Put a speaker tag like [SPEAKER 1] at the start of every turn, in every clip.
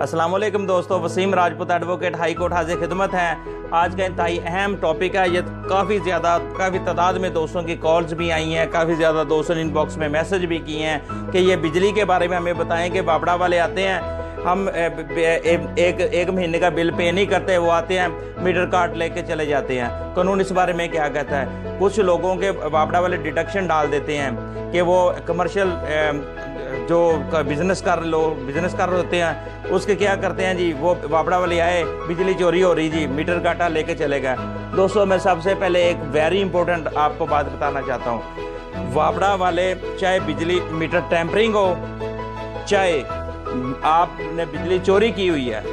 [SPEAKER 1] अस्सलाम वालेकुम दोस्तों, Wasim Rajput advocate high court हाजिर खिदमत है। आज का इंतहाई अहम टॉपिक है। ये काफ़ी तादाद में दोस्तों की कॉल्स भी आई हैं, काफ़ी ज़्यादा दोस्तों ने इनबॉक्स में मैसेज भी किए हैं कि ये बिजली के बारे में हमें बताएं कि बाबड़ा वाले आते हैं, हम एक महीने का बिल पे नहीं करते, वो आते हैं मीटर कार्ड लेके चले जाते हैं। कानून इस बारे में क्या कहता है? कुछ लोगों के बाबड़ा वाले डिडक्शन डाल देते हैं कि वो कमर्शियल जो बिजनेस कर रहे होते हैं, उसके क्या करते हैं जी, वो बाबड़ा वाले आए, बिजली चोरी हो रही जी, मीटर काटा लेके चले गए। दोस्तों मैं सबसे पहले एक वेरी इंपॉर्टेंट आपको बात बताना चाहता हूँ। बाबड़ा वाले चाहे बिजली मीटर टेम्परिंग हो, चाहे आपने बिजली चोरी की हुई है,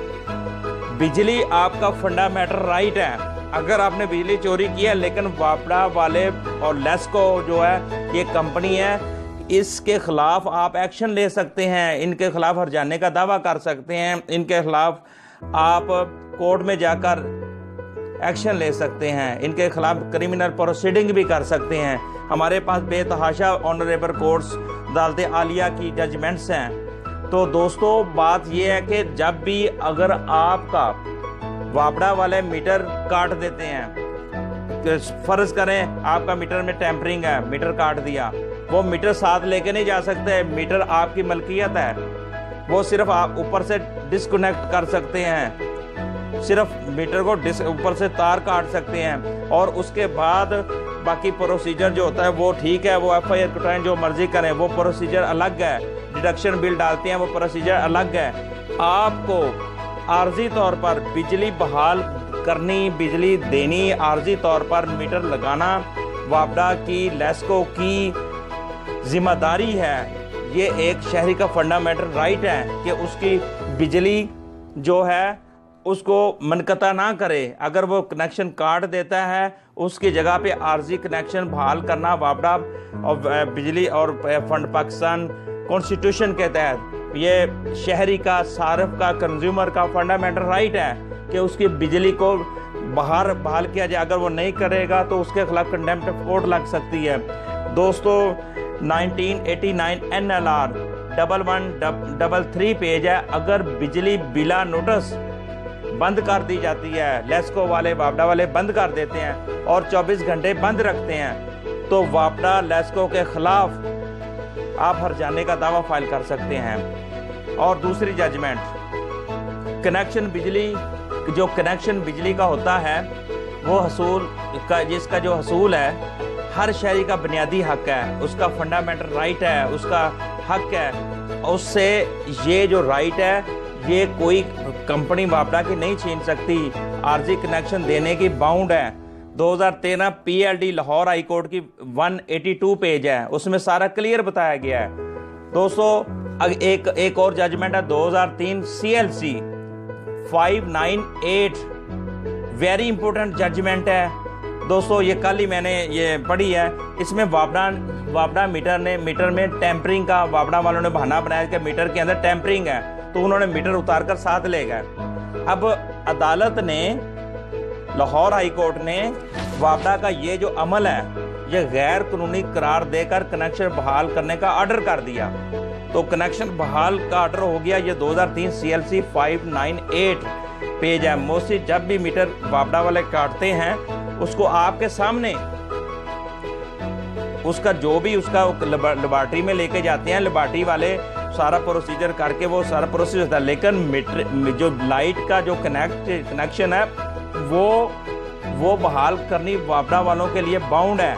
[SPEAKER 1] बिजली आपका फंडामेंटल राइट है। अगर आपने बिजली चोरी की है, लेकिन बाबड़ा वाले और लेस्को जो है ये कंपनी है, इसके खिलाफ आप एक्शन ले सकते हैं, इनके खिलाफ हर्जाने का दावा कर सकते हैं, इनके खिलाफ आप कोर्ट में जाकर एक्शन ले सकते हैं, इनके खिलाफ क्रिमिनल प्रोसीडिंग भी कर सकते हैं। हमारे पास बेतहाशा ऑनरेबल कोर्ट्स अदालत आलिया की जजमेंट्स हैं। तो दोस्तों बात यह है कि जब भी अगर आपका बाबड़ा वाले मीटर काट देते हैं, फर्ज करें आपका मीटर में टेम्परिंग है, मीटर काट दिया, वो मीटर साथ लेके नहीं जा सकते, मीटर आपकी मलकियत है, वो सिर्फ आप ऊपर से डिस्कनेक्ट कर सकते हैं, सिर्फ मीटर को ऊपर से तार काट सकते हैं, और उसके बाद बाकी प्रोसीजर जो होता है वो ठीक है, वो FIR कटाएं, जो मर्जी करें, वो प्रोसीजर अलग है, डिडक्शन बिल डालते हैं, वो प्रोसीजर अलग है। आपको आर्जी तौर पर बिजली बहाल करनी, बिजली देनी, आर्जी तौर पर मीटर लगाना बाबड़ा की, लेस्को की जिम्मेदारी है। ये एक शहरी का फंडामेंटल राइट है कि उसकी बिजली जो है उसको मनकता ना करे। अगर वो कनेक्शन काट देता है, उसकी जगह पे आर्जी कनेक्शन बहाल करना बाबड़ा और बिजली और फंड पाकिस्तान कॉन्स्टिट्यूशन के तहत ये शहरी का, सार्फ का, कंज्यूमर का फंडामेंटल राइट है कि उसकी बिजली को बहाल किया जाए। अगर वो नहीं करेगा तो उसके खिलाफ कंटेम्प्ट ऑफ कोर्ट लग सकती है। दोस्तों 1989 NLR 1133 पेज है। अगर बिजली बिला नोटिस बंद कर दी जाती है, लेस्को वाले बाबड़ा वाले बंद कर देते हैं और 24 घंटे बंद रखते हैं, तो बाबड़ा लेस्को के खिलाफ आप हर्जाने का दावा फाइल कर सकते हैं। और दूसरी जजमेंट, कनेक्शन बिजली का होता है, वो हसूल का, जिसका जो हसूल है हर शहरी का बुनियादी हक है, उसका फंडामेंटल राइट है, उसका हक है। उससे ये जो राइट है ये कोई कंपनी बाबड़ा की नहीं छीन सकती। आरजी कनेक्शन देने की बाउंड है। 2013 PLD लाहौर हाई कोर्ट की 182 पेज है, उसमें सारा क्लियर बताया गया है। दोस्तों एक और जजमेंट है 2003 CLC 598, वेरी इंपॉर्टेंट जजमेंट है दोस्तों। ये कल ही मैंने ये पढ़ी है। इसमें बाबड़ा मीटर में टेम्परिंग का बाबड़ा वालों ने बहाना बनाया कि मीटर के अंदर टेम्परिंग है, तो उन्होंने मीटर उतार कर साथ ले गए। अब अदालत ने, लाहौर हाई कोर्ट ने बाबड़ा का ये जो अमल है ये गैर कानूनी करार देकर कनेक्शन बहाल करने का ऑर्डर कर दिया। तो कनेक्शन बहाल का ऑर्डर हो गया। ये 2003 CLC 598 पेज है। मोस्टली जब भी मीटर बाबड़ा वाले काटते हैं, उसको आपके सामने उसका जो भी उसका लेबॉर्ट्री में लेके जाते हैं, लेबॉर्ट्री वाले सारा प्रोसीजर करके वो सारा प्रोसेस होता है। लेकिन मीटर जो लाइट का जो कनेक्शन है वो बहाल करनी बाबड़ा वालों के लिए बाउंड है।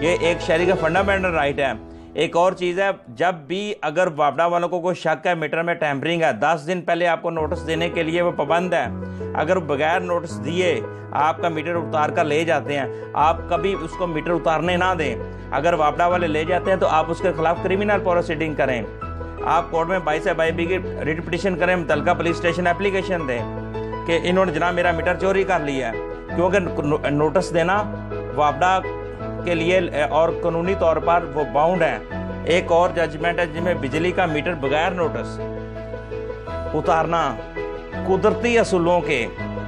[SPEAKER 1] ये एक शहरी का फंडामेंटल राइट है। एक और चीज़ है, जब भी अगर बाबड़ा वालों को कोई शक है मीटर में टेम्परिंग है, 10 दिन पहले आपको नोटिस देने के लिए वो पाबंद है। अगर बगैर नोटिस दिए आपका मीटर उतार कर ले जाते हैं, आप कभी उसको मीटर उतारने ना दें। अगर बाबड़ा वाले ले जाते हैं तो आप उसके खिलाफ क्रिमिनल प्रोसीडिंग करें। आप कोर्ट में 22/22 की रिट पिटीशन करें, मुतलका पुलिस स्टेशन एप्लीकेशन दें कि इन्होंने जनाब मेरा मीटर चोरी कर लिया है, क्योंकि नोटिस देना बाबड़ा के लिए और कानूनी तौर पर वो बाउंड है। एक और जजमेंट है जिसमें बिजली का मीटर बगैर नोटिस उतारना कुदरती असूलों के,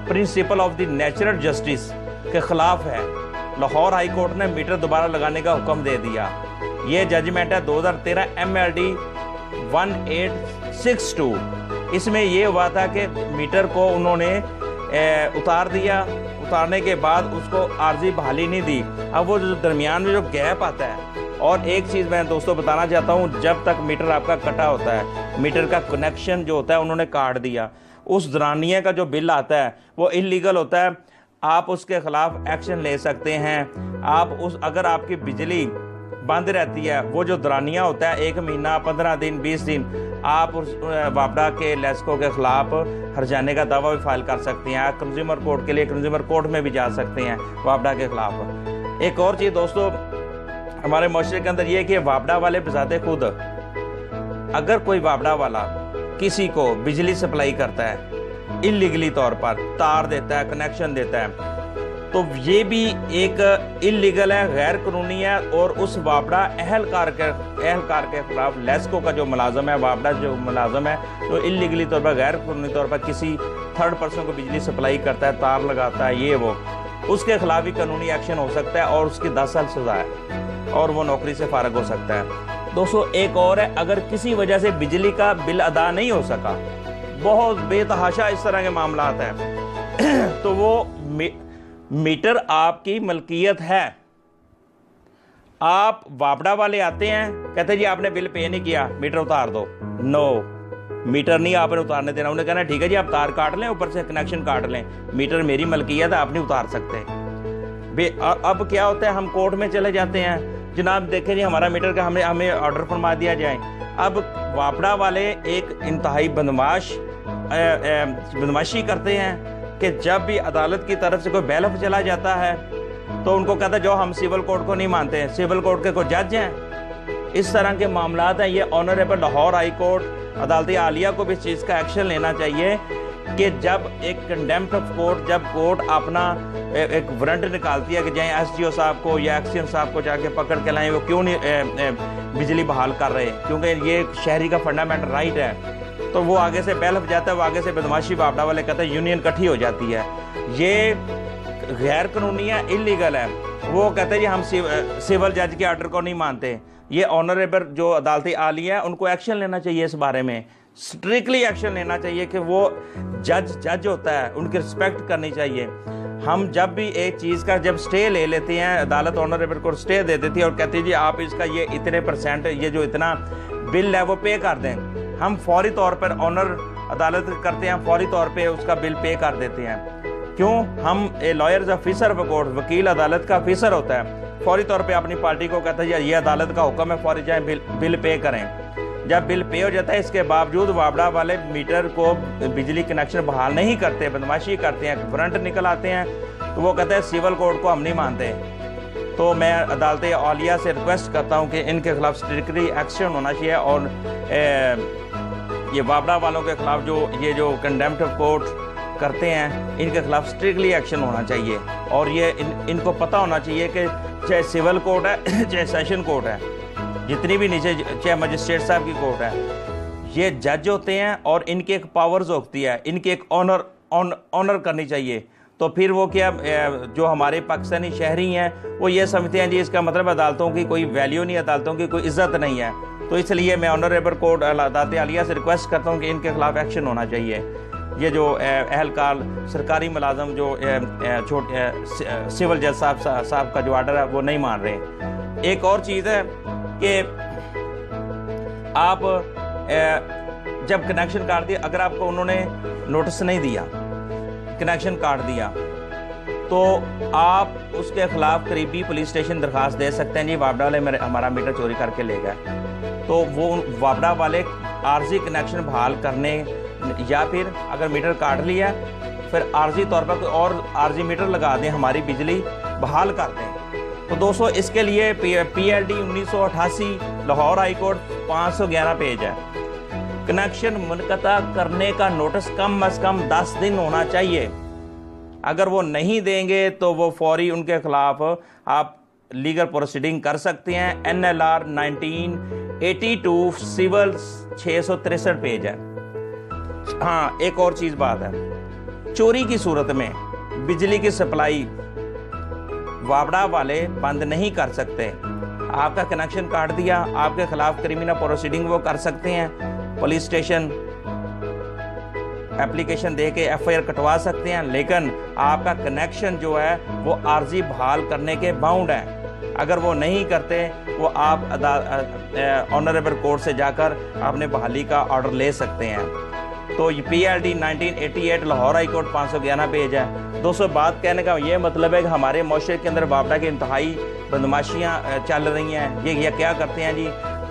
[SPEAKER 1] principle of the natural justice के खिलाफ है। लाहौर हाई कोर्ट ने मीटर दोबारा लगाने का हुक्म दे दिया। ये जजमेंट है 2013 MLD 1862 इसमें ये हुआ था कि मीटर को उन्होंने उतार दिया, उतारने के बाद उसको आर्जी बहाली नहीं दी। अब वो जो दरमियान में जो गैप आता है, और एक चीज़ मैं दोस्तों बताना चाहता हूँ, जब तक मीटर आपका कटा होता है, मीटर का कनेक्शन जो होता है उन्होंने काट दिया, उस दरानिया का जो बिल आता है वो इलीगल होता है। आप उसके खिलाफ एक्शन ले सकते हैं। आप अगर आपकी बिजली बंद रहती है, वो जो दरानिया होता है 1 महीना, 15 दिन, 20 दिन, आप उस वापडा के लेस्को के खिलाफ हर्जाने का दावा भी फाइल कर सकते हैं। आप कंज्यूमर कोर्ट के लिए कंज्यूमर कोर्ट में भी जा सकते हैं वापडा के खिलाफ। एक और चीज़ दोस्तों हमारे माशरे के अंदर ये है कि वापडा वाले बजाते खुद, अगर कोई वापडा वाला किसी को बिजली सप्लाई करता है इलीगली तौर पर, तार देता है, कनेक्शन देता है, तो ये भी एक इलीगल है, गैर कानूनी है। और उस वापडा अहलकार के खिलाफ लेस्को का जो मुलाजम है, वापडा जो मुलाजम है, तो इलीगली तौर पर, गैर कानूनी तौर पर किसी थर्ड पर्सन को बिजली सप्लाई करता है, तार लगाता है, ये वो, उसके खिलाफ भी कानूनी एक्शन हो सकता है और उसकी 10 साल सजा है और वो नौकरी से फारग हो सकता है। दोस्तों एक और है, अगर किसी वजह से बिजली का बिल अदा नहीं हो सका, बहुत बेतहाशा इस तरह के मामला है, तो वो मीटर आपकी मलकियत है। आप वापडा वाले आते हैं, कहते जी आपने बिल पे नहीं किया, मीटर उतार दो। नो, मीटर नहीं आपने उतारने देना। उन्हें कहना ठीक है जी आप तार काट लें, ऊपर से कनेक्शन काट लें, मीटर मेरी मलकियत है, आप नहीं उतार सकते। अब क्या होता है, हम कोर्ट में चले जाते हैं, जनाब देखें जी हमारा मीटर का हमें ऑर्डर फरमा दिया जाए। अब वापडा वाले एक इंतहाई बदमाशी करते हैं कि जब भी अदालत की तरफ से कोई बैलफ चला जाता है तो उनको कहता है जो हम सिविल कोर्ट को नहीं मानते हैं, सिविल कोर्ट के कोई जज हैं। इस तरह के मामलात हैं। ये ऑनरेबल लाहौर हाई कोर्ट, अदालती आलिया को भी इस चीज़ का एक्शन लेना चाहिए कि जब एक कंडेम्प्ट ऑफ कोर्ट, जब कोर्ट अपना एक वारंट निकालती है कि जाए SGO साहब को या एक्शन साहब को जाके पकड़ के लाएं, वो क्यों नहीं बिजली बहाल कर रहे, क्योंकि ये शहरी का फंडामेंटल राइट है। तो वो आगे से बैल जाता है, वो आगे से बदमाशी वापडा वाले कहते हैं, यूनियन इकट्ठी हो जाती है। ये गैर कानूनी है, इलीगल है। वो कहते हैं जी हम सिविल जज के ऑर्डर को नहीं मानते। ये ऑनरेबल जो अदालती आलिया है उनको एक्शन लेना चाहिए, इस बारे में स्ट्रिक्टली एक्शन लेना चाहिए कि वो जज होता है, उनकी रिस्पेक्ट करनी चाहिए। हम जब भी एक चीज़ का जब स्टे ले लेते हैं, अदालत ऑनरेबल को स्टे दे देती है और कहती है जी आप इसका ये इतने % ये जो इतना बिल है वो पे कर दें, हम फौरी तौर पर ऑनर अदालत करते हैं, फौरी तौर पे उसका बिल पे कर देते हैं। क्यों? हम लॉयर्स ऑफिसर ऑफ कोर्ट, वकील अदालत का ऑफिसर होता है, फौरी तौर पे अपनी पार्टी को कहता है ये अदालत का हुक्म है, फौरी जाए बिल पे करें। जब बिल पे हो जाता है, इसके बावजूद वापडा वाले मीटर को बिजली कनेक्शन बहाल नहीं करते, बदमाशी करते हैं, वारंट निकल आते हैं, तो वो कहते हैं सिविल कोर्ट को हम नहीं मानते। तो मैं अदालत आलिया से रिक्वेस्ट करता हूँ कि इनके खिलाफ स्ट्रिक्टली एक्शन होना चाहिए और ये वापडा वालों के खिलाफ जो कंडेम्प्ट ऑफ कोर्ट करते हैं, इनके खिलाफ स्ट्रिक्टली एक्शन होना चाहिए। और ये इनको पता होना चाहिए कि चाहे सिविल कोर्ट है चाहे सेशन कोर्ट है, जितनी भी नीचे, चाहे मजिस्ट्रेट साहब की कोर्ट है, ये जज होते हैं और इनकी एक पावर्स होती है, इनकी एक ऑनर करनी चाहिए। तो फिर वो क्या, जो हमारे पाकिस्तानी शहरी हैं वो ये समझते हैं जी इसका मतलब अदालतों की कोई वैल्यू नहीं, अदालतों की कोई इज्जत नहीं है। तो इसलिए मैं ऑनरेबल कोर्ट अदालत आलिया से रिक्वेस्ट करता हूँ कि इनके खिलाफ एक्शन होना चाहिए। ये जो अहलकार, सरकारी मुलाजम जो छोटे सिविल जज साहब का जो ऑर्डर है वो नहीं मान रहे। एक और चीज़ है कि आप जब कनेक्शन काट दिया, अगर आपको उन्होंने नोटिस नहीं दिया, कनेक्शन काट दिया, तो आप उसके खिलाफ करीबी पुलिस स्टेशन दरखास्त दे सकते हैं जी वापडा वाले हमारा मीटर चोरी करके ले गए। तो वो वापडा वाले आर्जी कनेक्शन बहाल करने, या फिर अगर मीटर काट लिया फिर आर्जी तौर पर कोई और आर्जी मीटर लगा दें, हमारी बिजली बहाल कर दें। तो दोस्तों इसके लिए PLD 1988 Lahore high court 511 page है। कनेक्शन मुनक़ता करने का नोटिस कम अज़ कम 10 दिन होना चाहिए। अगर वो नहीं देंगे तो वो फौरी उनके खिलाफ आप लीगल प्रोसीडिंग कर सकते हैं। NLR 1982 सिविल 663 पेज है। हाँ, एक और चीज़ बात है, चोरी की सूरत में बिजली की सप्लाई वापडा वाले बंद नहीं कर सकते। आपका कनेक्शन काट दिया, आपके खिलाफ क्रिमिनल प्रोसीडिंग वो कर सकते हैं, पुलिस स्टेशन एप्लीकेशन दे के FIR कटवा सकते हैं, लेकिन आपका कनेक्शन जो है वो आर्जी बहाल करने के बाउंड है। अगर वो नहीं करते वो आप ऑनरेबल कोर्ट से जाकर अपने बहाली का ऑर्डर ले सकते हैं। तो PLD 1988 Lahore high court 511 page है। दोस्तों बात कहने का ये मतलब है कि हमारे मुआशरे के अंदर वापडा की इंतहाई बदमाशियाँ चल रही हैं। ये क्या करते हैं जी,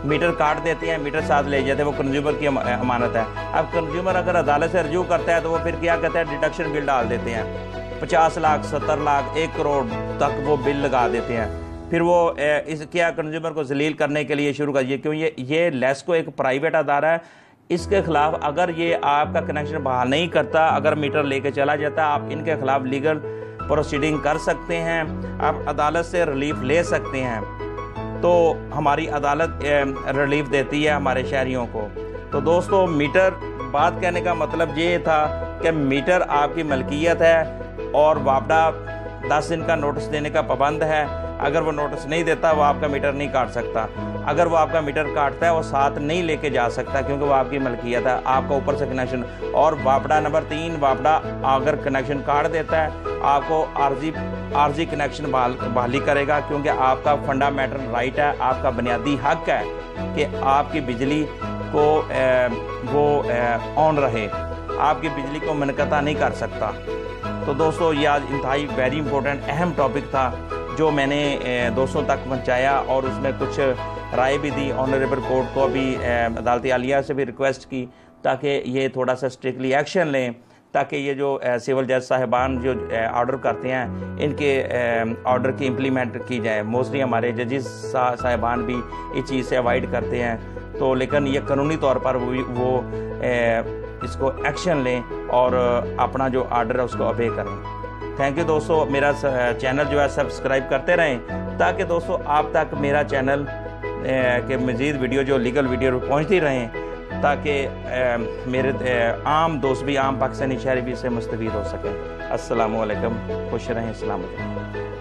[SPEAKER 1] मीटर काट देते हैं, मीटर साथ ले जाते हैं, वो कंज्यूमर की अमानत है। अब कंज्यूमर अगर अदालत से रजू करता है तो वो फिर क्या कहते हैं, डिडक्शन बिल डाल देते हैं, 50 लाख 70 लाख 1 करोड़ तक वो बिल लगा देते हैं। फिर वो इस क्या कंज्यूमर को जलील करने के लिए शुरू करिए, क्यों ये लेस्को एक प्राइवेट अदारा है, इसके खिलाफ अगर ये आपका कनेक्शन बहाल नहीं करता, अगर मीटर लेके चला जाता, आप इनके खिलाफ लीगल प्रोसीडिंग कर सकते हैं, आप अदालत से रिलीफ ले सकते हैं। तो हमारी अदालत रिलीफ देती है हमारे शहरियों को। तो दोस्तों मीटर, बात कहने का मतलब ये था कि मीटर आपकी मलकियत है और वापडा 10 दिन का नोटिस देने का पाबंद है। अगर वो नोटिस नहीं देता वो आपका मीटर नहीं काट सकता। अगर वो आपका मीटर काटता है वो साथ नहीं लेके जा सकता, क्योंकि वो आपकी मलकियत है, आपका ऊपर से कनेक्शन। और वापडा नंबर 3, वापडा अगर कनेक्शन काट देता है आपको आर्जी कनेक्शन बहाली करेगा, क्योंकि आपका फंडामेंटल राइट है, आपका बुनियादी हक है कि आपकी बिजली को वो ऑन रहे, आपकी बिजली को मनकता नहीं कर सकता। तो दोस्तों ये आज इंतहाई वेरी इंपॉर्टेंट अहम टॉपिक था जो मैंने दोस्तों तक पहुंचाया, और उसमें कुछ राय भी दी। ऑनरेबल कोर्ट को अभी अदालत आलिया से भी रिक्वेस्ट की ताकि ये थोड़ा सा स्ट्रिक्टली एक्शन लें, ताकि ये जो सिविल जज साहिबान जो ऑर्डर करते हैं इनके ऑर्डर की इम्प्लीमेंट की जाए। मोस्टली हमारे जजेस साहिबान भी इस चीज़ से अवॉइड करते हैं, तो लेकिन ये कानूनी तौर पर वो इसको एक्शन लें और अपना जो ऑर्डर है उसको अबे करें। थैंक यू दोस्तों, मेरा चैनल जो है सब्सक्राइब करते रहें ताकि दोस्तों आप तक मेरा चैनल के मज़ीद वीडियो जो लीगल वीडियो पहुंचती रहें, ताकि मेरे आम दोस्त भी, आम पाकिस्तानी शहरी भी इससे मुस्तफ़ीद हो सकें। अस्सलामु अलैकुम, खुश रहें, सलामत रहें।